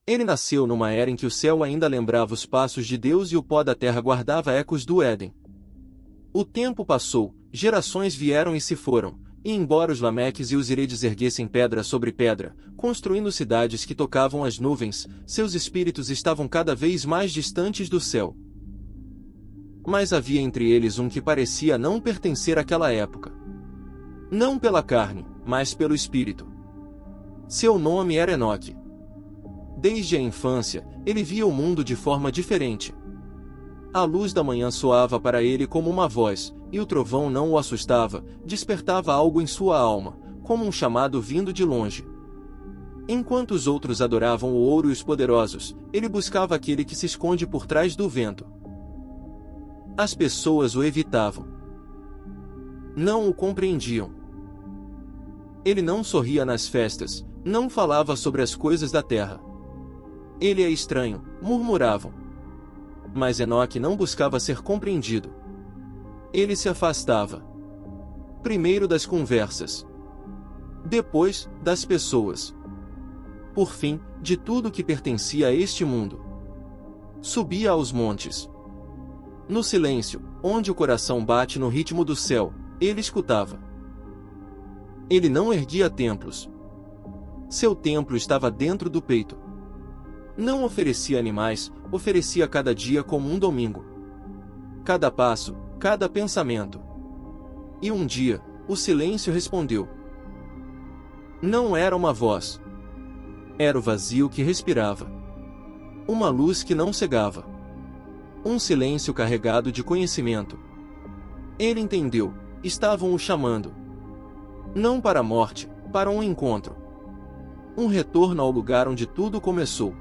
Ele nasceu numa era em que o céu ainda lembrava os passos de Deus e o pó da terra guardava ecos do Éden. O tempo passou, gerações vieram e se foram, e embora os Lameques e os Iredes erguessem pedra sobre pedra, construindo cidades que tocavam as nuvens, seus espíritos estavam cada vez mais distantes do céu. Mas havia entre eles um que parecia não pertencer àquela época. Não pela carne, mas pelo espírito. Seu nome era Enoque. Desde a infância, ele via o mundo de forma diferente. A luz da manhã soava para ele como uma voz, e o trovão não o assustava, despertava algo em sua alma, como um chamado vindo de longe. Enquanto os outros adoravam o ouro e os poderosos, ele buscava aquele que se esconde por trás do vento. As pessoas o evitavam. Não o compreendiam. Ele não sorria nas festas, não falava sobre as coisas da terra. Ele é estranho, murmuravam. Mas Enoque não buscava ser compreendido. Ele se afastava. Primeiro das conversas. Depois, das pessoas. Por fim, de tudo que pertencia a este mundo. Subia aos montes. No silêncio, onde o coração bate no ritmo do céu, ele escutava. Ele não erguia templos. Seu templo estava dentro do peito. Não oferecia animais, oferecia cada dia como um domingo. Cada passo, cada pensamento. E um dia, o silêncio respondeu. Não era uma voz. Era o vazio que respirava. Uma luz que não cegava. Um silêncio carregado de conhecimento. Ele entendeu, estavam o chamando. Não para a morte, para um encontro. Um retorno ao lugar onde tudo começou.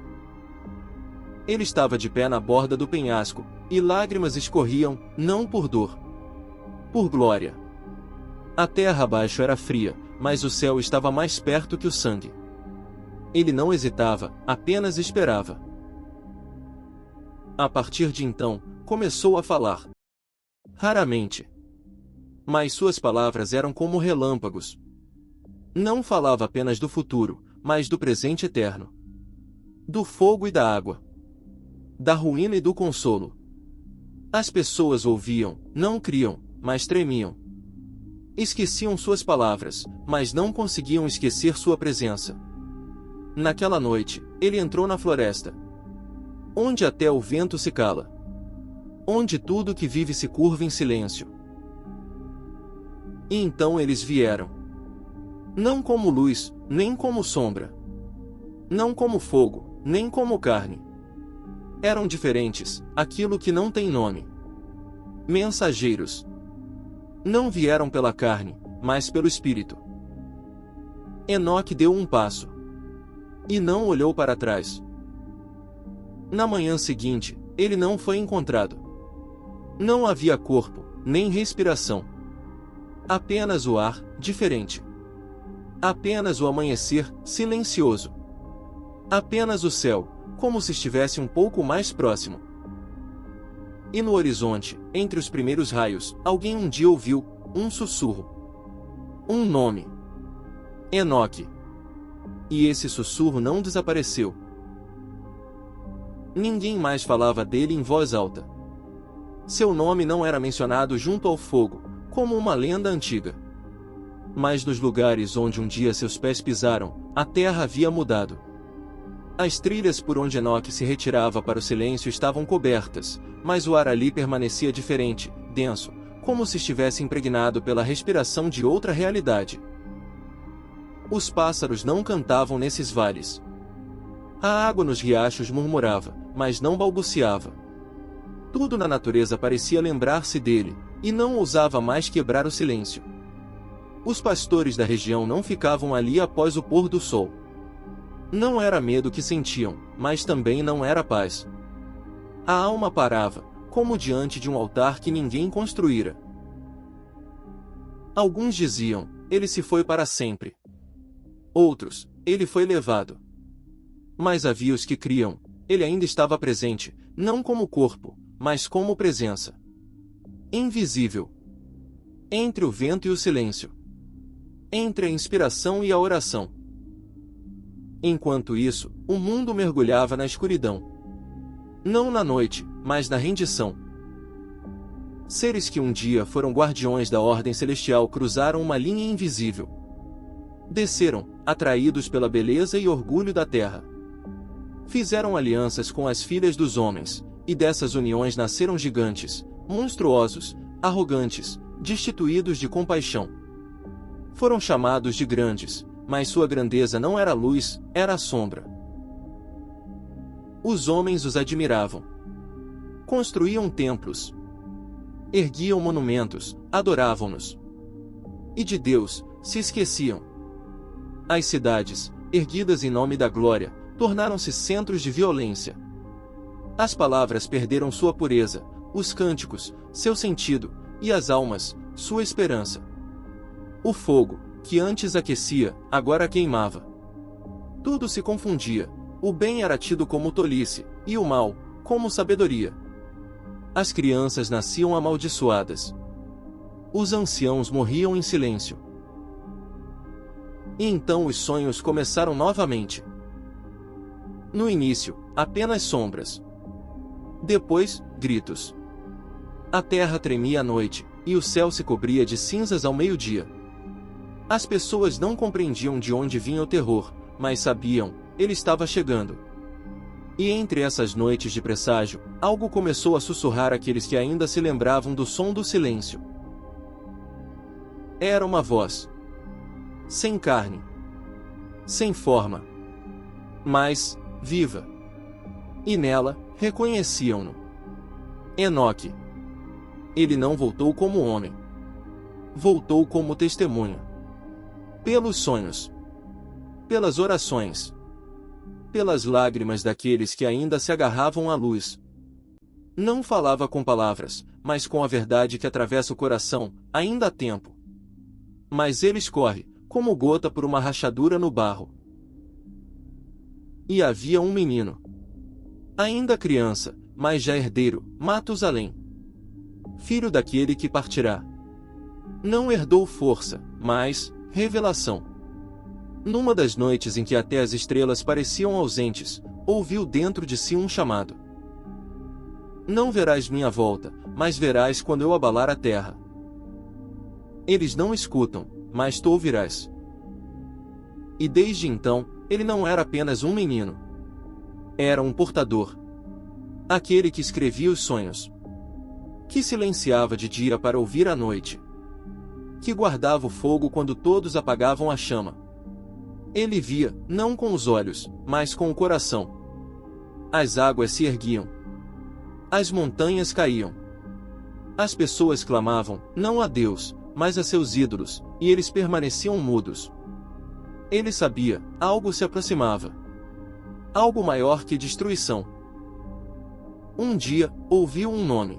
Ele estava de pé na borda do penhasco, e lágrimas escorriam, não por dor. Por glória. A terra abaixo era fria, mas o céu estava mais perto que o sangue. Ele não hesitava, apenas esperava. A partir de então, começou a falar. Raramente. Mas suas palavras eram como relâmpagos. Não falava apenas do futuro, mas do presente eterno. Do fogo e da água. Da ruína e do consolo. As pessoas ouviam, não criam, mas tremiam. Esqueciam suas palavras, mas não conseguiam esquecer sua presença. Naquela noite, ele entrou na floresta. Onde até o vento se cala. Onde tudo que vive se curva em silêncio. E então eles vieram. Não como luz, nem como sombra. Não como fogo, nem como carne. Eram diferentes, aquilo que não tem nome. Mensageiros. Não vieram pela carne, mas pelo Espírito. Enoque deu um passo. E não olhou para trás. Na manhã seguinte, ele não foi encontrado. Não havia corpo, nem respiração. Apenas o ar, diferente. Apenas o amanhecer, silencioso. Apenas o céu, como se estivesse um pouco mais próximo. E no horizonte, entre os primeiros raios, alguém um dia ouviu um sussurro. Um nome. Enoque. E esse sussurro não desapareceu. Ninguém mais falava dele em voz alta. Seu nome não era mencionado junto ao fogo, como uma lenda antiga. Mas nos lugares onde um dia seus pés pisaram, a terra havia mudado. As trilhas por onde Enoque se retirava para o silêncio estavam cobertas, mas o ar ali permanecia diferente, denso, como se estivesse impregnado pela respiração de outra realidade. Os pássaros não cantavam nesses vales. A água nos riachos murmurava, mas não balbuciava. Tudo na natureza parecia lembrar-se dele, e não ousava mais quebrar o silêncio. Os pastores da região não ficavam ali após o pôr do sol. Não era medo que sentiam, mas também não era paz. A alma parava, como diante de um altar que ninguém construíra. Alguns diziam, ele se foi para sempre. Outros, ele foi levado. Mas havia os que criam, ele ainda estava presente, não como corpo, mas como presença. Invisível. Entre o vento e o silêncio. Entre a inspiração e a oração. Enquanto isso, o mundo mergulhava na escuridão. Não na noite, mas na rendição. Seres que um dia foram guardiões da ordem celestial cruzaram uma linha invisível. Desceram, atraídos pela beleza e orgulho da terra. Fizeram alianças com as filhas dos homens, e dessas uniões nasceram gigantes, monstruosos, arrogantes, destituídos de compaixão. Foram chamados de grandes, mas sua grandeza não era luz, era a sombra. Os homens os admiravam. Construíam templos. Erguiam monumentos, adoravam-nos. E de Deus, se esqueciam. As cidades, erguidas em nome da glória, tornaram-se centros de violência. As palavras perderam sua pureza, os cânticos, seu sentido, e as almas, sua esperança. O fogo, que antes aquecia, agora queimava. Tudo se confundia, o bem era tido como tolice, e o mal, como sabedoria. As crianças nasciam amaldiçoadas. Os anciãos morriam em silêncio. E então os sonhos começaram novamente. No início, apenas sombras. Depois, gritos. A terra tremia à noite, e o céu se cobria de cinzas ao meio-dia. As pessoas não compreendiam de onde vinha o terror, mas sabiam, ele estava chegando. E entre essas noites de presságio, algo começou a sussurrar àqueles que ainda se lembravam do som do silêncio. Era uma voz. Sem carne. Sem forma. Mas, viva. E nela, reconheciam-no. Enoque. Ele não voltou como homem. Voltou como testemunha. Pelos sonhos. Pelas orações. Pelas lágrimas daqueles que ainda se agarravam à luz. Não falava com palavras, mas com a verdade que atravessa o coração, ainda há tempo. Mas ele escorre, como gota por uma rachadura no barro. E havia um menino. Ainda criança, mas já herdeiro, Matusalém. Filho daquele que partirá. Não herdou força, mas revelação. Numa das noites em que até as estrelas pareciam ausentes, ouviu dentro de si um chamado. Não verás minha volta, mas verás quando eu abalar a terra. Eles não escutam, mas tu ouvirás. E desde então, ele não era apenas um menino. Era um portador. Aquele que escrevia os sonhos. Que silenciava de dia para ouvir à noite. Que guardava o fogo quando todos apagavam a chama. Ele via, não com os olhos, mas com o coração. As águas se erguiam. As montanhas caíam. As pessoas clamavam, não a Deus, mas a seus ídolos, e eles permaneciam mudos. Ele sabia, algo se aproximava. Algo maior que destruição. Um dia, ouviu um nome.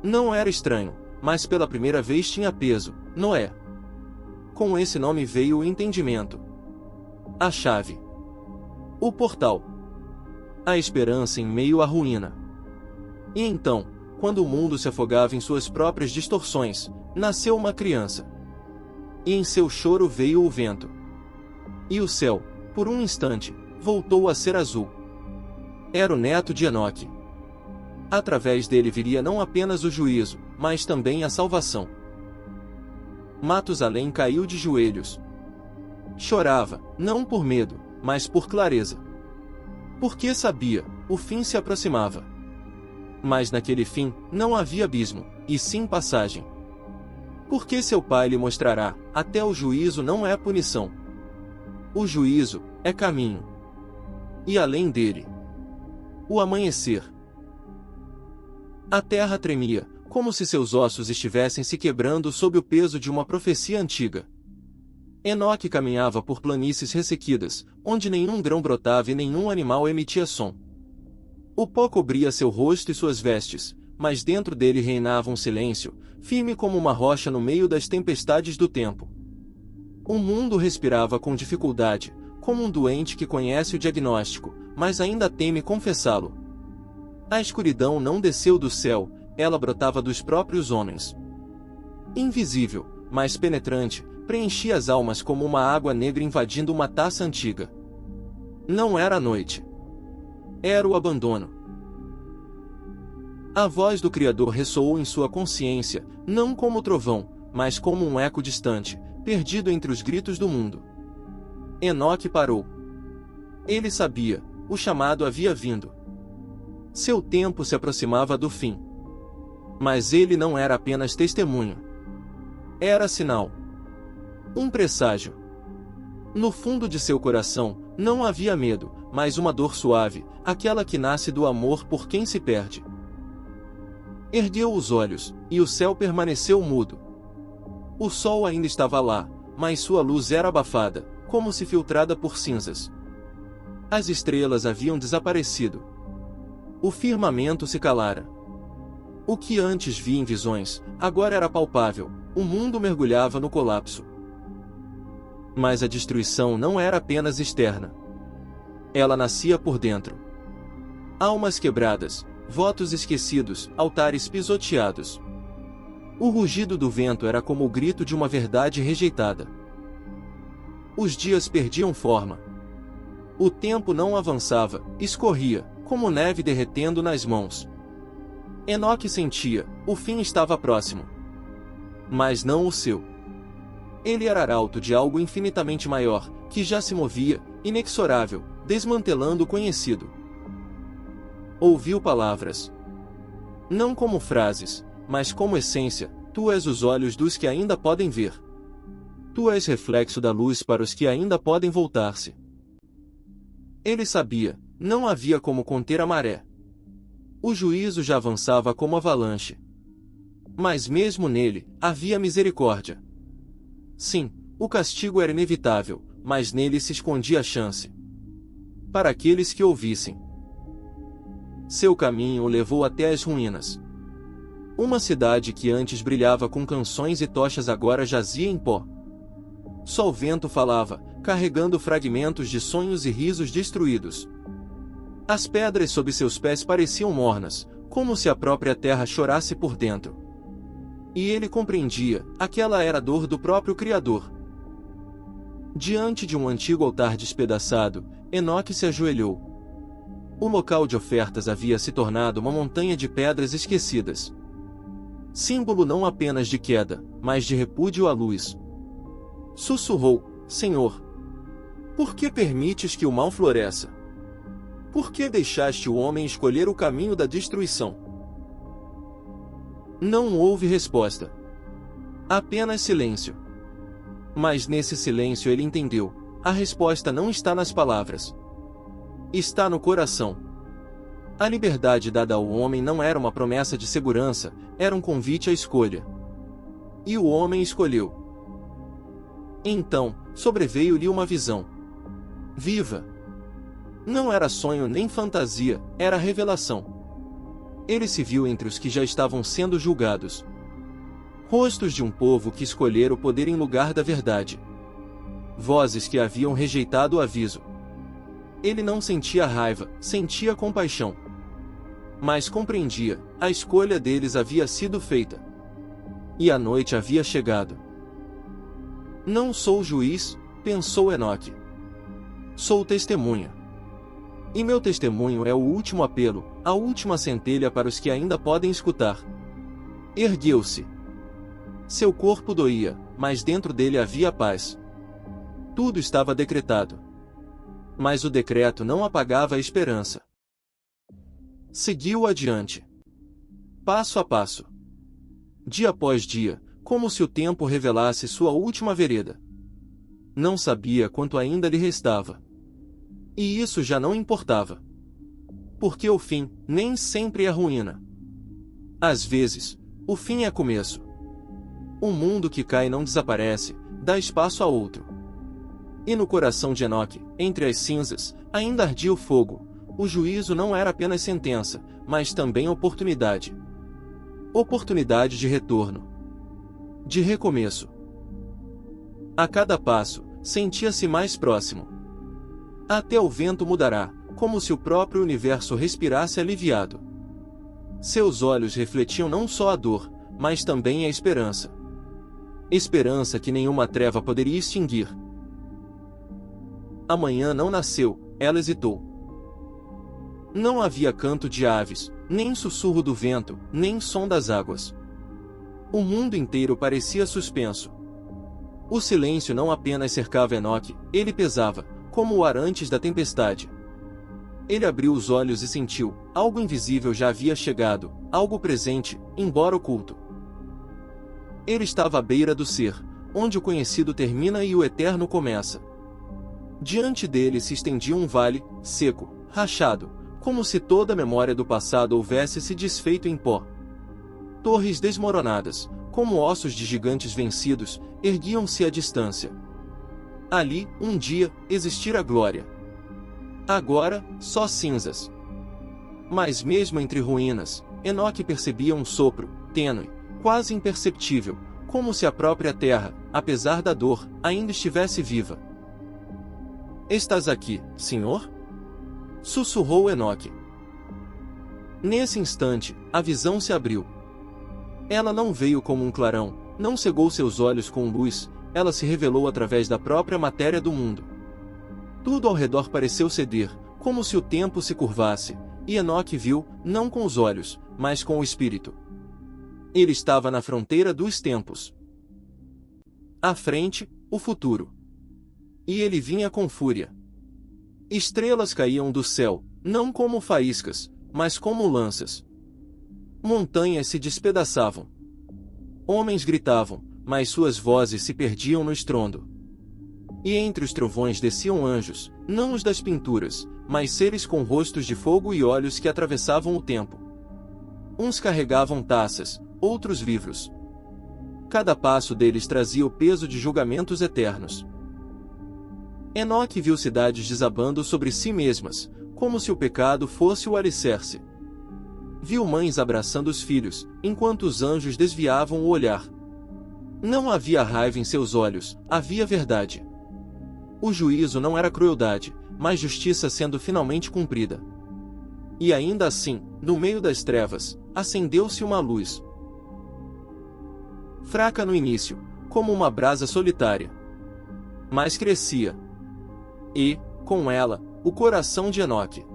Não era estranho, mas pela primeira vez tinha peso, Noé. Com esse nome veio o entendimento. A chave. O portal. A esperança em meio à ruína. E então, quando o mundo se afogava em suas próprias distorções, nasceu uma criança. E em seu choro veio o vento. E o céu, por um instante, voltou a ser azul. Era o neto de Enoque. Através dele viria não apenas o juízo, mas também a salvação. Matusalém caiu de joelhos. Chorava, não por medo, mas por clareza. Porque sabia, o fim se aproximava. Mas naquele fim, não havia abismo, e sim passagem. Porque seu pai lhe mostrará, até o juízo não é punição. O juízo é caminho. E além dele, o amanhecer. A terra tremia, como se seus ossos estivessem se quebrando sob o peso de uma profecia antiga. Enoque caminhava por planícies ressequidas, onde nenhum grão brotava e nenhum animal emitia som. O pó cobria seu rosto e suas vestes, mas dentro dele reinava um silêncio, firme como uma rocha no meio das tempestades do tempo. O mundo respirava com dificuldade, como um doente que conhece o diagnóstico, mas ainda teme confessá-lo. A escuridão não desceu do céu, ela brotava dos próprios homens. Invisível, mas penetrante, preenchia as almas como uma água negra invadindo uma taça antiga. Não era a noite. Era o abandono. A voz do Criador ressoou em sua consciência, não como trovão, mas como um eco distante, perdido entre os gritos do mundo. Enoque parou. Ele sabia, o chamado havia vindo. Seu tempo se aproximava do fim. Mas ele não era apenas testemunho. Era sinal. Um presságio. No fundo de seu coração, não havia medo, mas uma dor suave, aquela que nasce do amor por quem se perde. Ergueu os olhos, e o céu permaneceu mudo. O sol ainda estava lá, mas sua luz era abafada, como se filtrada por cinzas. As estrelas haviam desaparecido. O firmamento se calara. O que antes via em visões, agora era palpável, o mundo mergulhava no colapso. Mas a destruição não era apenas externa. Ela nascia por dentro. Almas quebradas, votos esquecidos, altares pisoteados. O rugido do vento era como o grito de uma verdade rejeitada. Os dias perdiam forma. O tempo não avançava, escorria, como neve derretendo nas mãos. Enoque sentia, o fim estava próximo. Mas não o seu. Ele era arauto de algo infinitamente maior, que já se movia, inexorável, desmantelando o conhecido. Ouviu palavras. Não como frases, mas como essência: tu és os olhos dos que ainda podem ver. Tu és reflexo da luz para os que ainda podem voltar-se. Ele sabia, não havia como conter a maré. O juízo já avançava como avalanche. Mas mesmo nele, havia misericórdia. Sim, o castigo era inevitável, mas nele se escondia a chance. Para aqueles que ouvissem. Seu caminho o levou até as ruínas. Uma cidade que antes brilhava com canções e tochas agora jazia em pó. Só o vento falava, carregando fragmentos de sonhos e risos destruídos. As pedras sob seus pés pareciam mornas, como se a própria terra chorasse por dentro. E ele compreendia, aquela era a dor do próprio Criador. Diante de um antigo altar despedaçado, Enoque se ajoelhou. O local de ofertas havia se tornado uma montanha de pedras esquecidas. Símbolo não apenas de queda, mas de repúdio à luz. Sussurrou: Senhor, por que permites que o mal floresça? Por que deixaste o homem escolher o caminho da destruição? Não houve resposta. Apenas silêncio. Mas nesse silêncio ele entendeu: a resposta não está nas palavras. Está no coração. A liberdade dada ao homem não era uma promessa de segurança, era um convite à escolha. E o homem escolheu. Então, sobreveio-lhe uma visão. Viva! Não era sonho nem fantasia, era revelação. Ele se viu entre os que já estavam sendo julgados. Rostos de um povo que escolhera o poder em lugar da verdade. Vozes que haviam rejeitado o aviso. Ele não sentia raiva, sentia compaixão. Mas compreendia, a escolha deles havia sido feita. E a noite havia chegado. Não sou juiz, pensou Enoque. Sou testemunha. E meu testemunho é o último apelo, a última centelha para os que ainda podem escutar. Ergueu-se. Seu corpo doía, mas dentro dele havia paz. Tudo estava decretado. Mas o decreto não apagava a esperança. Seguiu adiante. Passo a passo. Dia após dia, como se o tempo revelasse sua última vereda. Não sabia quanto ainda lhe restava. E isso já não importava. Porque o fim, nem sempre é ruína. Às vezes, o fim é começo. Um mundo que cai não desaparece, dá espaço a outro. E no coração de Enoque, entre as cinzas, ainda ardia o fogo. O juízo não era apenas sentença, mas também oportunidade. Oportunidade de retorno. De recomeço. A cada passo, sentia-se mais próximo. Até o vento mudará, como se o próprio universo respirasse aliviado. Seus olhos refletiam não só a dor, mas também a esperança. Esperança que nenhuma treva poderia extinguir. Amanhã não nasceu, ela hesitou. Não havia canto de aves, nem sussurro do vento, nem som das águas. O mundo inteiro parecia suspenso. O silêncio não apenas cercava Enoque, ele pesava, como o ar antes da tempestade. Ele abriu os olhos e sentiu, algo invisível já havia chegado, algo presente, embora oculto. Ele estava à beira do ser, onde o conhecido termina e o eterno começa. Diante dele se estendia um vale, seco, rachado, como se toda a memória do passado houvesse se desfeito em pó. Torres desmoronadas, como ossos de gigantes vencidos, erguiam-se à distância. Ali, um dia, existira glória. Agora, só cinzas. Mas mesmo entre ruínas, Enoque percebia um sopro, tênue, quase imperceptível, como se a própria terra, apesar da dor, ainda estivesse viva. "Estás aqui, Senhor?" sussurrou Enoque. Nesse instante, a visão se abriu. Ela não veio como um clarão, não cegou seus olhos com luz, ela se revelou através da própria matéria do mundo. Tudo ao redor pareceu ceder, como se o tempo se curvasse, e Enoque viu, não com os olhos, mas com o espírito. Ele estava na fronteira dos tempos. À frente, o futuro. E ele vinha com fúria. Estrelas caíam do céu, não como faíscas, mas como lanças. Montanhas se despedaçavam. Homens gritavam, mas suas vozes se perdiam no estrondo. E entre os trovões desciam anjos, não os das pinturas, mas seres com rostos de fogo e olhos que atravessavam o tempo. Uns carregavam taças, outros livros. Cada passo deles trazia o peso de julgamentos eternos. Enoque viu cidades desabando sobre si mesmas, como se o pecado fosse o alicerce. Viu mães abraçando os filhos, enquanto os anjos desviavam o olhar. Não havia raiva em seus olhos, havia verdade. O juízo não era crueldade, mas justiça sendo finalmente cumprida. E ainda assim, no meio das trevas, acendeu-se uma luz. Fraca no início, como uma brasa solitária. Mas crescia. E, com ela, o coração de Enoque.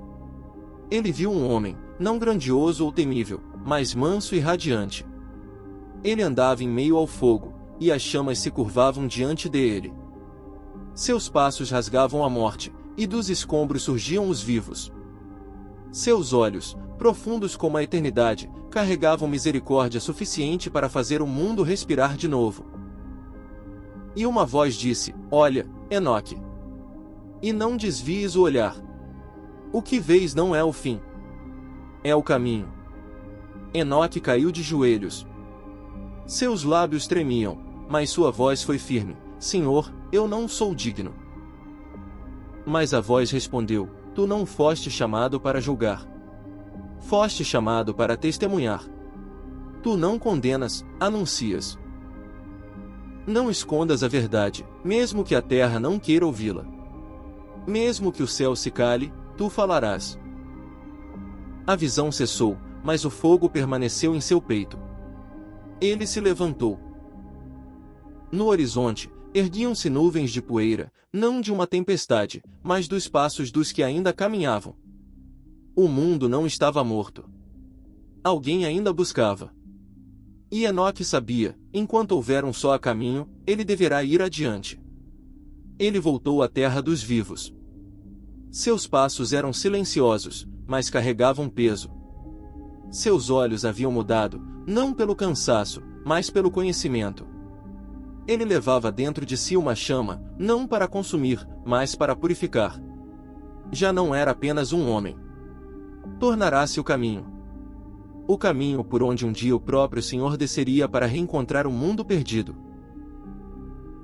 Ele viu um homem, não grandioso ou temível, mas manso e radiante. Ele andava em meio ao fogo, e as chamas se curvavam diante dele. Seus passos rasgavam a morte, e dos escombros surgiam os vivos. Seus olhos, profundos como a eternidade, carregavam misericórdia suficiente para fazer o mundo respirar de novo. E uma voz disse: "Olha, Enoque. E não desvies o olhar. O que vês não é o fim. É o caminho." Enoque caiu de joelhos. Seus lábios tremiam, mas sua voz foi firme: "Senhor, eu não sou digno." Mas a voz respondeu: "Tu não foste chamado para julgar. Foste chamado para testemunhar. Tu não condenas, anuncias. Não escondas a verdade, mesmo que a terra não queira ouvi-la. Mesmo que o céu se cale, tu falarás." A visão cessou, mas o fogo permaneceu em seu peito. Ele se levantou. No horizonte, erguiam-se nuvens de poeira, não de uma tempestade, mas dos passos dos que ainda caminhavam. O mundo não estava morto. Alguém ainda buscava. E Enoque sabia, enquanto houver um só a caminho, ele deverá ir adiante. Ele voltou à terra dos vivos. Seus passos eram silenciosos, mas carregavam peso. Seus olhos haviam mudado, não pelo cansaço, mas pelo conhecimento. Ele levava dentro de si uma chama, não para consumir, mas para purificar. Já não era apenas um homem. Tornará-se o caminho. O caminho por onde um dia o próprio Senhor desceria para reencontrar o mundo perdido.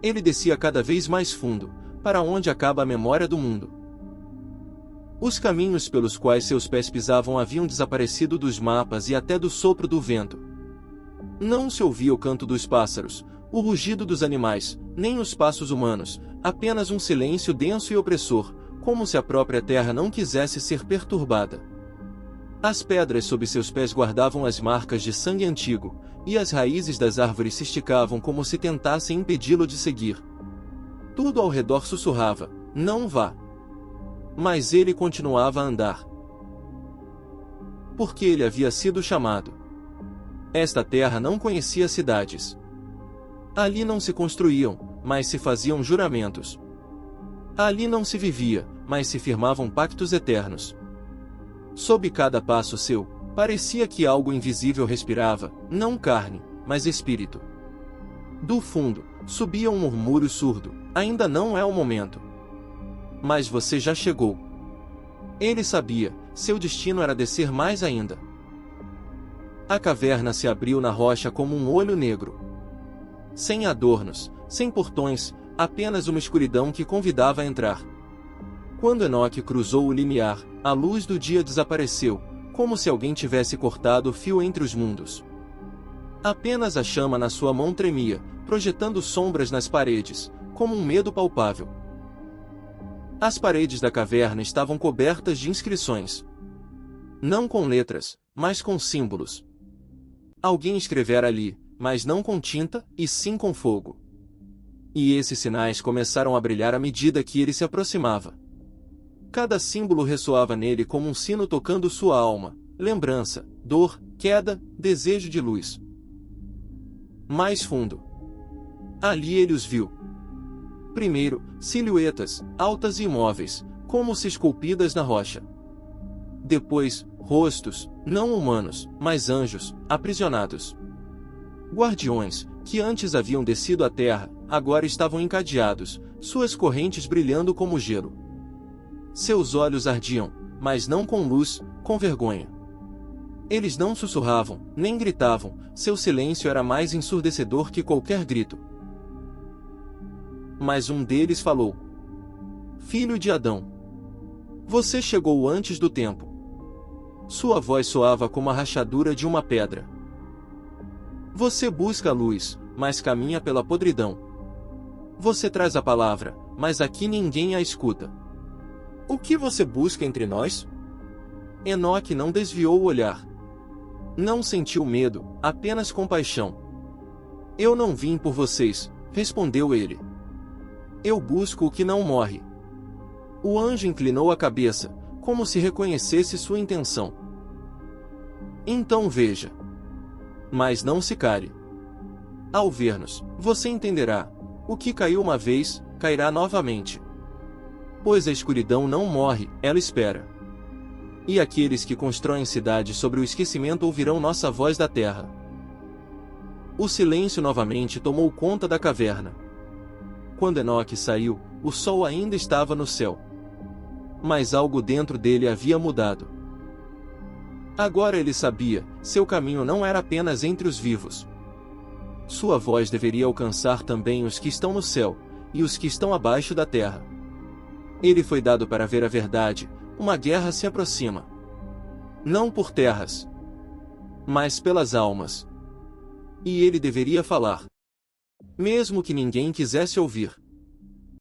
Ele descia cada vez mais fundo, para onde acaba a memória do mundo. Os caminhos pelos quais seus pés pisavam haviam desaparecido dos mapas e até do sopro do vento. Não se ouvia o canto dos pássaros, o rugido dos animais, nem os passos humanos, apenas um silêncio denso e opressor, como se a própria terra não quisesse ser perturbada. As pedras sob seus pés guardavam as marcas de sangue antigo, e as raízes das árvores se esticavam como se tentassem impedi-lo de seguir. Tudo ao redor sussurrava: não vá. Mas ele continuava a andar. Porque ele havia sido chamado. Esta terra não conhecia cidades. Ali não se construíam, mas se faziam juramentos. Ali não se vivia, mas se firmavam pactos eternos. Sob cada passo seu, parecia que algo invisível respirava, não carne, mas espírito. Do fundo, subia um murmúrio surdo, ainda não é o momento. Mas você já chegou. Ele sabia, seu destino era descer mais ainda. A caverna se abriu na rocha como um olho negro. Sem adornos, sem portões, apenas uma escuridão que convidava a entrar. Quando Enoque cruzou o limiar, a luz do dia desapareceu, como se alguém tivesse cortado o fio entre os mundos. Apenas a chama na sua mão tremia, projetando sombras nas paredes, como um medo palpável. As paredes da caverna estavam cobertas de inscrições. Não com letras, mas com símbolos. Alguém escrevera ali, mas não com tinta, e sim com fogo. E esses sinais começaram a brilhar à medida que ele se aproximava. Cada símbolo ressoava nele como um sino tocando sua alma, lembrança, dor, queda, desejo de luz. Mais fundo. Ali ele os viu. Primeiro, silhuetas, altas e imóveis, como se esculpidas na rocha. Depois, rostos, não humanos, mas anjos, aprisionados. Guardiões, que antes haviam descido à terra, agora estavam encadeados, suas correntes brilhando como gelo. Seus olhos ardiam, mas não com luz, com vergonha. Eles não sussurravam, nem gritavam, seu silêncio era mais ensurdecedor que qualquer grito. Mas um deles falou: Filho de Adão, você chegou antes do tempo. Sua voz soava como a rachadura de uma pedra. Você busca a luz, mas caminha pela podridão. Você traz a palavra, mas aqui ninguém a escuta. O que você busca entre nós? Enoque não desviou o olhar. Não sentiu medo, apenas compaixão. Eu não vim por vocês, respondeu ele. Eu busco o que não morre. O anjo inclinou a cabeça, como se reconhecesse sua intenção. Então veja. Mas não se cale. Ao ver-nos, você entenderá. O que caiu uma vez, cairá novamente. Pois a escuridão não morre, ela espera. E aqueles que constroem cidades sobre o esquecimento ouvirão nossa voz da terra. O silêncio novamente tomou conta da caverna. Quando Enoque saiu, o sol ainda estava no céu. Mas algo dentro dele havia mudado. Agora ele sabia, seu caminho não era apenas entre os vivos. Sua voz deveria alcançar também os que estão no céu, e os que estão abaixo da terra. Ele foi dado para ver a verdade, uma guerra se aproxima. Não por terras, mas pelas almas. E ele deveria falar. Mesmo que ninguém quisesse ouvir.